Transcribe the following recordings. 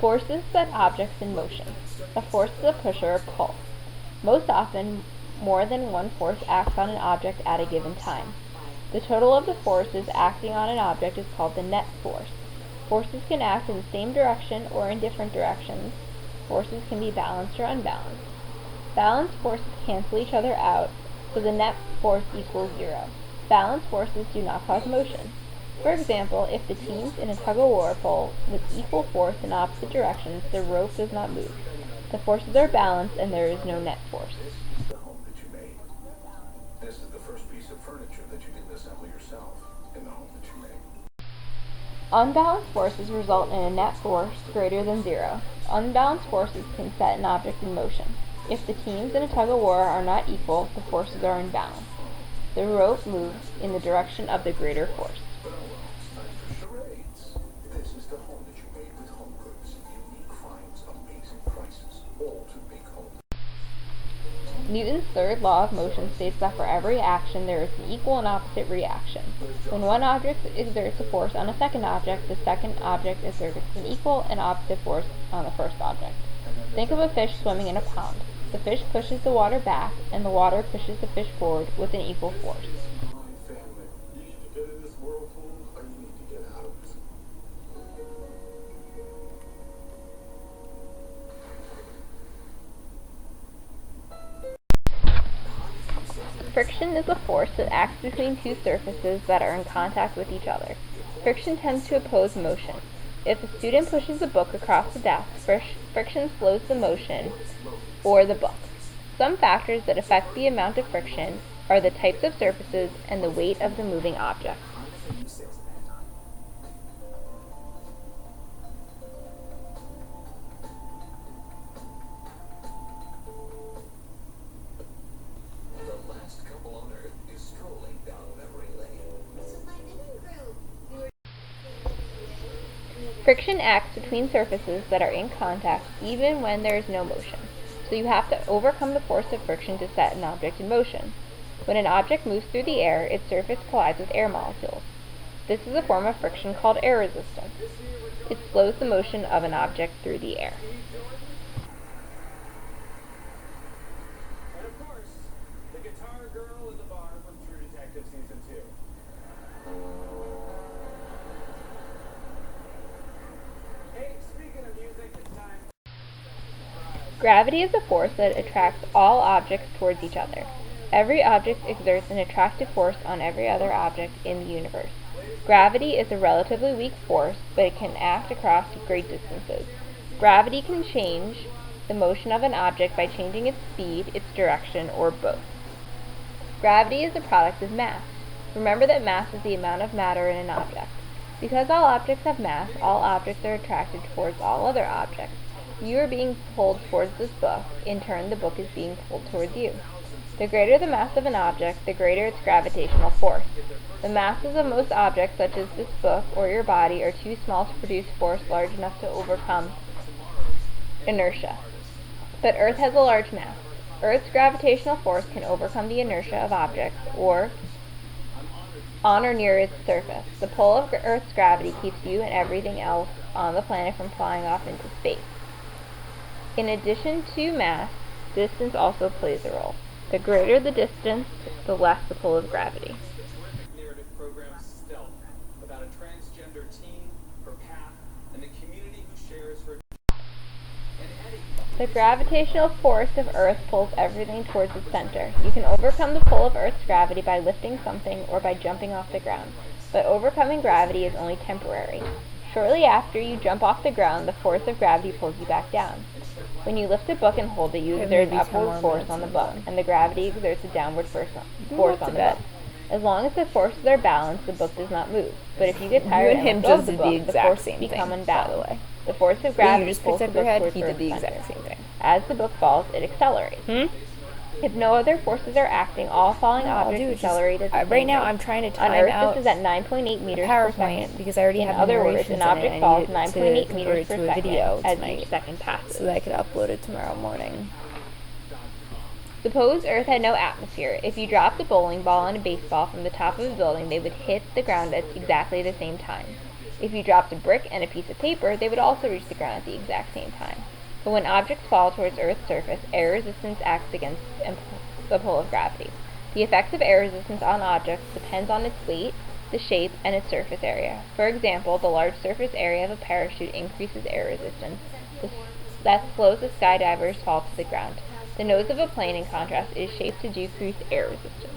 Forces set objects in motion. A force is a push or a pull. Most often, more than one force acts on an object at a given time. The total of the forces acting on an object is called the net force. Forces can act in the same direction or in different directions. Forces can be balanced or unbalanced. Balanced forces cancel each other out, so the net force equals 0. Balanced forces do not cause motion. For example, if the teams in a tug-of-war pull with equal force in opposite directions, the rope does not move. The forces are balanced and there is no net force. This is the home that you made. This is the first piece of furniture that you didn't assemble yourself in the home that you made. Unbalanced forces result in a net force greater than 0. Unbalanced forces can set an object in motion. If the teams in a tug-of-war are not equal, the forces are imbalanced. The rope moves in the direction of the greater force. Charades. This is the home that you made with home goods, unique finds, amazing prices, all to make home. Newton's third law of motion states that for every action there is an equal and opposite reaction. When one object exerts a force on a second object, the second object exerts an equal and opposite force on the first object. Think of a fish swimming in a pond. The fish pushes the water back, and the water pushes the fish forward with an equal force. My family, you need to get in this whirlpool, or you need to get out of it. Friction is a force that acts between two surfaces that are in contact with each other. Friction tends to oppose motion. If a student pushes a book across the desk, friction slows the motion or the book. Some factors that affect the amount of friction are the types of surfaces and the weight of the moving object. The last couple on Earth is strolling down memory lane. Friction acts between surfaces that are in contact even when there is no motion. So you have to overcome the force of friction to set an object in motion. When an object moves through the air, its surface collides with air molecules. This is a form of friction called air resistance. It slows the motion of an object through the air. And of course, the guitar girl in the bar from True Detective Season 2. Hey, speaking of music, it's time. Gravity is a force that attracts all objects towards each other. Every object exerts an attractive force on every other object in the universe. Gravity is a relatively weak force, but it can act across great distances. Gravity can change the motion of an object by changing its speed, its direction, or both. Gravity is a product of mass. Remember that mass is the amount of matter in an object. Because all objects have mass, all objects are attracted towards all other objects. You are being pulled towards this book. In turn, the book is being pulled towards you. The greater the mass of an object, the greater its gravitational force. The masses of most objects, such as this book or your body, are too small to produce force large enough to overcome inertia. But Earth has a large mass. Earth's gravitational force can overcome the inertia of objects on or near its surface. The pull of Earth's gravity keeps you and everything else on the planet from flying off into space. In addition to mass, distance also plays a role. The greater the distance, the less the pull of gravity. Narrative program Stealth, about a transgender teen, her path, and the community who shares her. And Eddie. The gravitational force of Earth pulls everything towards its center. You can overcome the pull of Earth's gravity by lifting something or by jumping off the ground. But overcoming gravity is only temporary. Shortly after you jump off the ground, the force of gravity pulls you back down. When you lift a book and hold it, you exert upward force on the book, and the gravity exerts a downward force on the book. As long as the forces are balanced, the book does not move. But if you get tired and let go of the book, the forces become unbalanced. The force of gravity pulls the book towards the center. As the book falls, it accelerates. If no other forces are acting, all falling objects accelerate at the same Right now, rate. I'm trying to On time Earth, out this is at 9.8 meters per PowerPoint second. because I already In have other words, narrations an object in it, and falls I need 9.8 to convert meters it per to a second video as tonight each second passes. so that I could upload it tomorrow morning. Suppose Earth had no atmosphere. If you dropped a bowling ball and a baseball from the top of a building, they would hit the ground at exactly the same time. If you dropped a brick and a piece of paper, they would also reach the ground at the exact same time. But when objects fall towards Earth's surface, air resistance acts against the pull of gravity. The effects of air resistance on objects depends on its weight, the shape, and its surface area. For example, the large surface area of a parachute increases air resistance. That slows the skydiver's fall to the ground. The nose of a plane, in contrast, is shaped to decrease air resistance.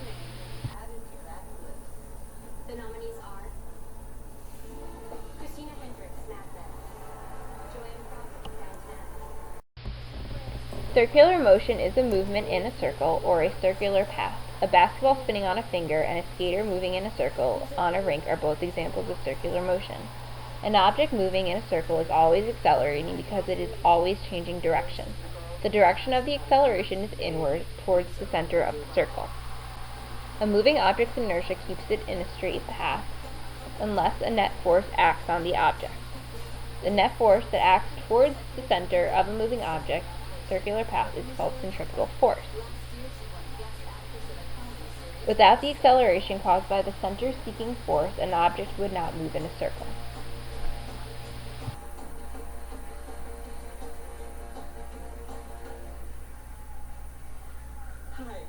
The nominees are Christina Hendricks, Math, Joanne Crawford, Downtown. Circular motion is a movement in a circle or a circular path. A basketball spinning on a finger and a skater moving in a circle on a rink are both examples of circular motion. An object moving in a circle is always accelerating because it is always changing direction. The direction of the acceleration is inward, towards the center of the circle. A moving object's inertia keeps it in a straight path unless a net force acts on the object. The net force that acts towards the center of a moving object's circular path is called centripetal force. Without the acceleration caused by the center-seeking force, an object would not move in a circle. Hi.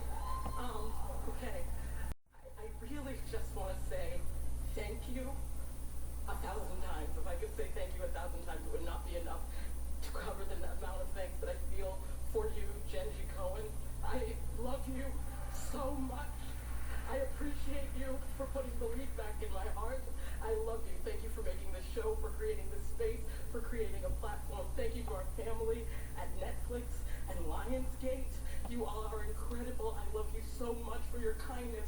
Okay. I really just want to say thank you 1,000 times. If I could say thank you 1,000 times, it would not be enough to cover the amount of thanks that I feel for you, Genji Cohen. I love you so much. I appreciate you for putting the lead back in my heart. I love you. Thank you for making this show, for creating this space, for creating a platform. Thank you to our family at Netflix and Lionsgate. You all are incredible. I love you so much for your kindness